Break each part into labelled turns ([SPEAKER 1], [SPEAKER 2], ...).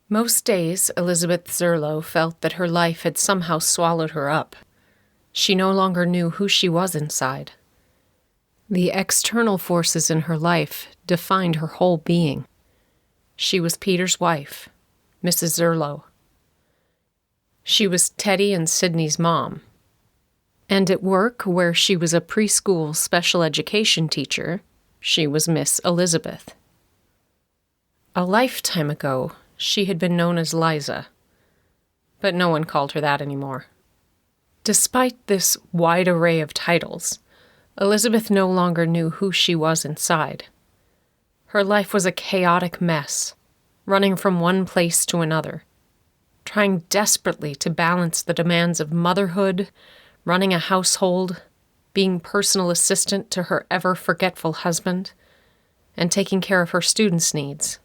[SPEAKER 1] Most days, Elizabeth Zurlo felt that her life had somehow swallowed her up. She no longer knew who she was inside. The external forces in her life defined her whole being. She was Peter's wife, Mrs. Zurlo. She was Teddy and Sydney's mom. And at work, where she was a preschool special education teacher, she was Miss Elizabeth. A lifetime ago, she had been known as Liza, but no one called her that anymore. Despite this wide array of titles, Elizabeth no longer knew who she was inside. Her life was a chaotic mess, running from one place to another, trying desperately to balance the demands of motherhood, running a household, being personal assistant to her ever-forgetful husband, and taking care of her students' needs.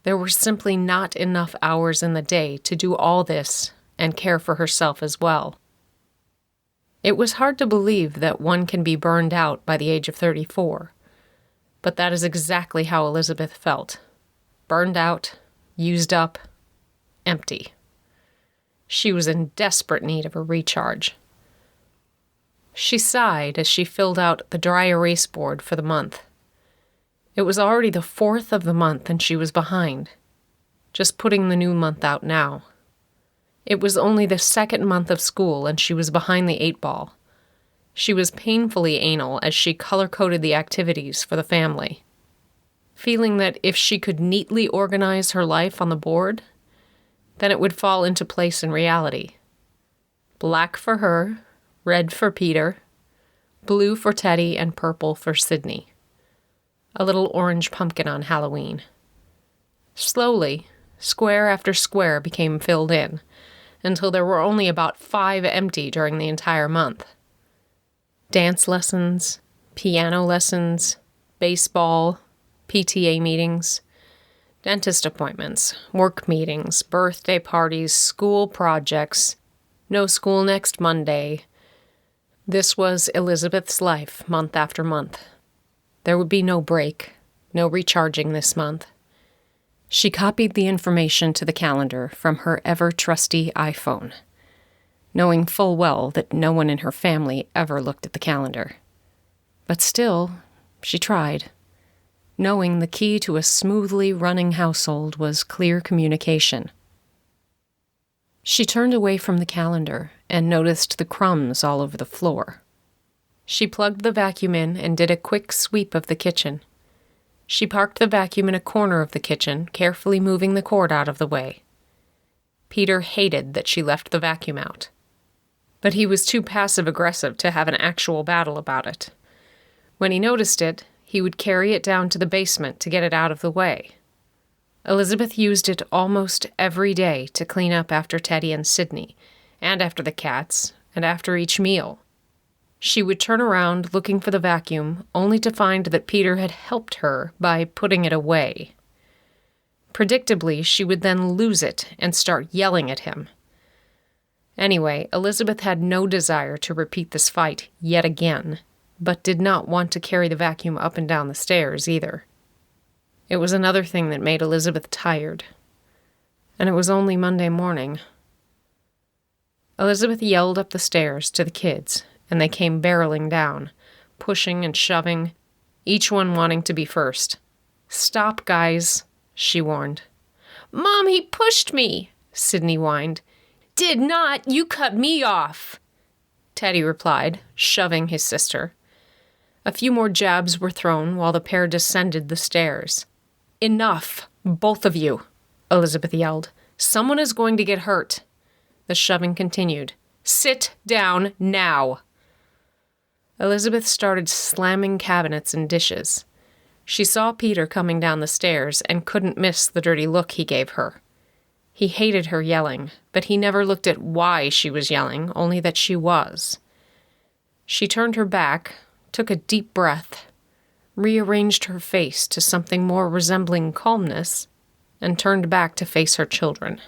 [SPEAKER 1] There were simply not enough hours in the day to do all this and care for herself as well. It was hard to believe that one can be burned out by the age of 34, but that is exactly how Elizabeth felt. Burned out, used up, empty. She was in desperate need of a recharge. She sighed as she filled out the dry erase board for the month. It was already the 4th of the month and she was behind, just putting the new month out now. It was only the 2nd month of school and she was behind the 8 ball. She was painfully anal as she color-coded the activities for the family, feeling that if she could neatly organize her life on the board, then it would fall into place in reality. Black for her, red for Peter, blue for Teddy, and purple for Sydney. A little orange pumpkin on Halloween. Slowly, square after square became filled in, until there were only about 5 empty during the entire month. Dance lessons, piano lessons, baseball, PTA meetings, dentist appointments, work meetings, birthday parties, school projects, no school next Monday. This was Elizabeth's life, month after month. There would be no break, no recharging this month. She copied the information to the calendar from her ever-trusty iPhone, knowing full well that no one in her family ever looked at the calendar. But still, she tried, knowing the key to a smoothly running household was clear communication. She turned away from the calendar and noticed the crumbs all over the floor. She plugged the vacuum in and did a quick sweep of the kitchen. She parked the vacuum in a corner of the kitchen, carefully moving the cord out of the way. Peter hated that she left the vacuum out, but he was too passive-aggressive to have an actual battle about it. When he noticed it, he would carry it down to the basement to get it out of the way. Elizabeth used it almost every day to clean up after Teddy and Sydney, and after the cats, and after each meal. She would turn around looking for the vacuum, only to find that Peter had helped her by putting it away. Predictably, she would then lose it and start yelling at him. Anyway, Elizabeth had no desire to repeat this fight yet again, but did not want to carry the vacuum up and down the stairs either. It was another thing that made Elizabeth tired. And it was only Monday morning. Elizabeth yelled up the stairs to the kids, and they came barreling down, pushing and shoving, each one wanting to be first. "Stop, guys," she warned. "Mom, he pushed me," Sydney whined. "Did not, you cut me off," Teddy replied, shoving his sister. A few more jabs were thrown while the pair descended the stairs. "Enough, both of you," Elizabeth yelled. "Someone is going to get hurt." The shoving continued. "Sit down now." Elizabeth started slamming cabinets and dishes. She saw Peter coming down the stairs and couldn't miss the dirty look he gave her. He hated her yelling, but he never looked at why she was yelling, only that she was. She turned her back, took a deep breath, rearranged her face to something more resembling calmness, and turned back to face her children.